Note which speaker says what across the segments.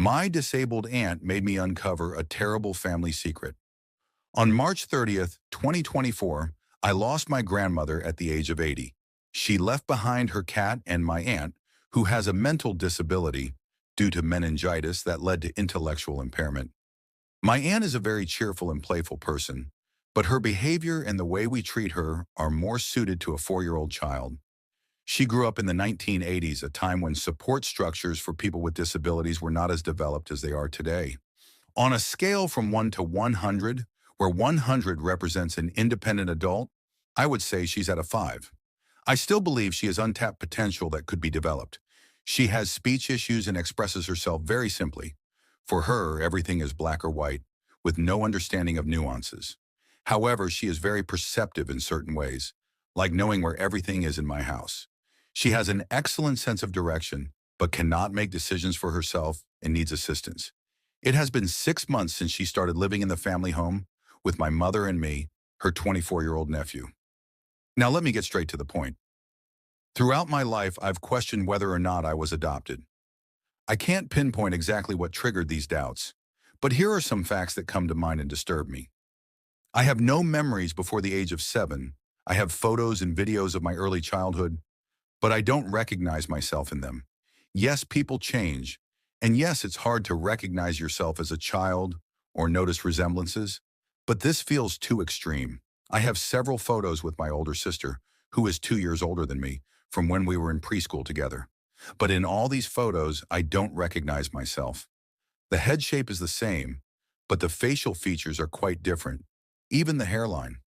Speaker 1: My disabled aunt made me uncover a terrible family secret. On March 30th, 2024, I lost my grandmother at the age of 80. She left behind her cat and my aunt, who has a mental disability due to meningitis that led to intellectual impairment. My aunt is a very cheerful and playful person, but her behavior and the way we treat her are more suited to a 4-year-old child. She grew up in the 1980s, a time when support structures for people with disabilities were not as developed as they are today. On a scale from 1 to 100, where 100 represents an independent adult, I would say she's at a 5. I still believe she has untapped potential that could be developed. She has speech issues and expresses herself very simply. For her, everything is black or white, with no understanding of nuances. However, she is very perceptive in certain ways, like knowing where everything is in my house. She has an excellent sense of direction, but cannot make decisions for herself and needs assistance. It has been 6 months since she started living in the family home with my mother and me, her 24-year-old nephew. Now let me get straight to the point. Throughout my life, I've questioned whether or not I was adopted. I can't pinpoint exactly what triggered these doubts, but here are some facts that come to mind and disturb me. I have no memories before the age of 7. I have photos and videos of my early childhood, but I don't recognize myself in them. Yes, people change, and yes, it's hard to recognize yourself as a child or notice resemblances, but this feels too extreme. I have several photos with my older sister, who is 2 years older than me, from when we were in preschool together. But in all these photos, I don't recognize myself. The head shape is the same, but the facial features are quite different, even the hairline.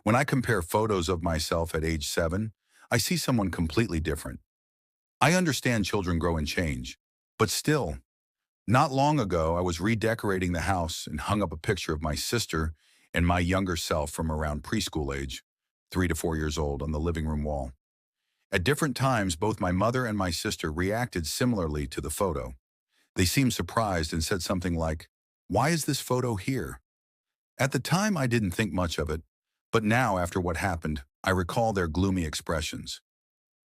Speaker 1: When I compare photos of myself at age 7, I see someone completely different. I understand children grow and change, but still, not long ago I was redecorating the house and hung up a picture of my sister and my younger self from around preschool age, 3 to 4 years old, on the living room wall. At different times, both my mother and my sister reacted similarly to the photo. They seemed surprised and said something like, "Why is this photo here?" At the time, I didn't think much of it, but now, after what happened, I recall their gloomy expressions.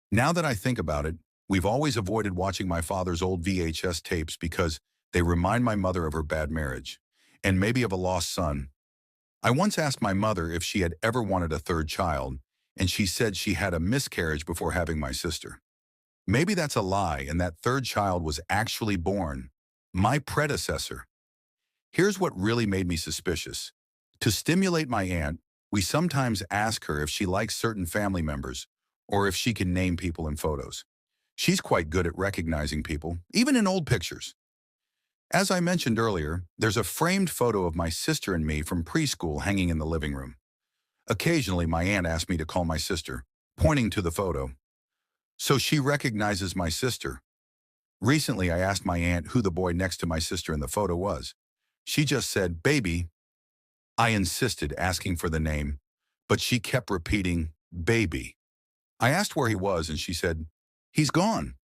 Speaker 1: Now that I think about it, we've always avoided watching my father's old VHS tapes because they remind my mother of her bad marriage, and maybe of a lost son. I once asked my mother if she had ever wanted a third child, and she said she had a miscarriage before having my sister. Maybe that's a lie, and that third child was actually born, my predecessor. Here's what really made me suspicious. To stimulate my aunt, we sometimes ask her if she likes certain family members or if she can name people in photos. She's quite good at recognizing people, even in old pictures. As I mentioned earlier, there's a framed photo of my sister and me from preschool hanging in the living room. Occasionally, my aunt asks me to call my sister, pointing to the photo. So she recognizes my sister. Recently, I asked my aunt who the boy next to my sister in the photo was. She just said, "Baby." I insisted, asking for the name, but she kept repeating, "Baby." I asked where he was, and she said, "He's gone."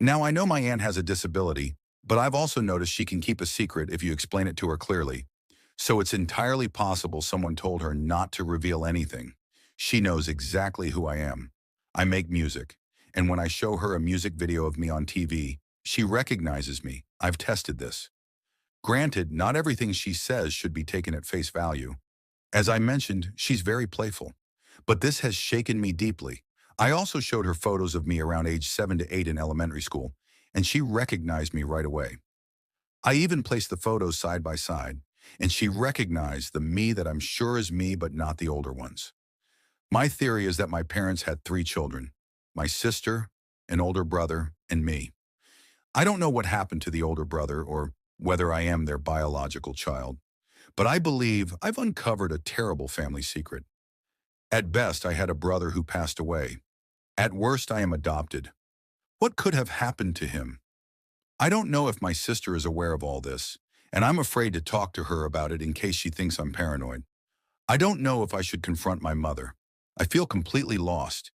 Speaker 1: Now, I know my aunt has a disability, but I've also noticed she can keep a secret if you explain it to her clearly. So it's entirely possible someone told her not to reveal anything. She knows exactly who I am. I make music, and when I show her a music video of me on TV, she recognizes me. I've tested this. Granted, not everything she says should be taken at face value. As I mentioned, she's very playful. But this has shaken me deeply. I also showed her photos of me around age 7 to 8 in elementary school, and she recognized me right away. I even placed the photos side by side, and she recognized the me that I'm sure is me but not the older ones. My theory is that my parents had 3 children, my sister, an older brother, and me. I don't know what happened to the older brother or whether I am their biological child, but I believe I've uncovered a terrible family secret. At best, I had a brother who passed away. At worst, I am adopted. What could have happened to him? I don't know if my sister is aware of all this, and I'm afraid to talk to her about it in case she thinks I'm paranoid. I don't know if I should confront my mother. I feel completely lost,